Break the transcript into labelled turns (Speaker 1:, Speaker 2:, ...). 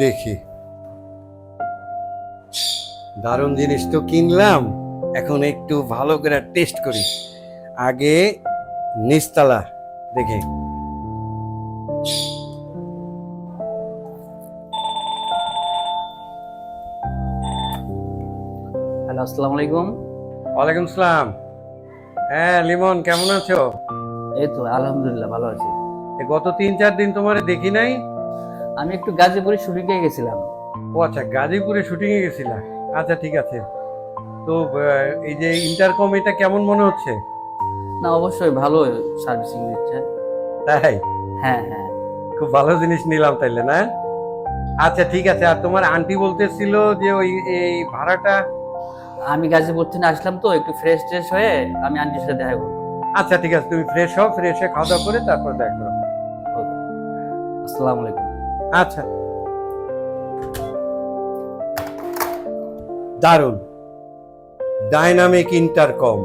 Speaker 1: দেখি, দারুণ জিনিস তো কিনলাম, এখন একটু ভালো করে টেস্ট করি। আগে নিচতলা দেখি।
Speaker 2: হ্যালো, আসসালামু আলাইকুম।
Speaker 1: ওয়ালাইকুম সালাম। হ্যাঁ লিমন, কেমন আছো?
Speaker 2: এই তো আলহামদুলিল্লাহ ভালো আছি।
Speaker 1: গত 3-4 দিন তোমারে দেখি নাই।
Speaker 2: আমি একটু গাজীপুরে শুটিংয়ে গেছিলাম।
Speaker 1: ও আচ্ছা, গাজীপুরে শুটিং এ গেছিলা। আচ্ছা ঠিক আছে। তো এই যে ইন্টারকম, এটা কেমন মনে হচ্ছে?
Speaker 2: না, অবশ্যই ভালো সার্ভিসিং দিচ্ছে।
Speaker 1: তাই?
Speaker 2: হ্যাঁ হ্যাঁ।
Speaker 1: খুব ভালো জিনিস নিলাম তাইলে, না? আচ্ছা ঠিক আছে। আর তোমার আন্টি বলতেছিল যে ওই এই ভাড়াটা।
Speaker 2: আমি গাজীপুর থেকে আসলাম তো একটু ফ্রেশ ট্রেশ হয়ে আমি আন্টির সাথে দেখা করবো।
Speaker 1: আচ্ছা ঠিক আছে, তুমি ফ্রেশ হও, ফ্রেশ হয়ে খাওয়া দাওয়া করে তারপর দেখো।
Speaker 2: ওকে। আসসালামু আলাইকুম।
Speaker 1: আচ্ছা। দারুণ, ডাইনামিক ইন্টারকম।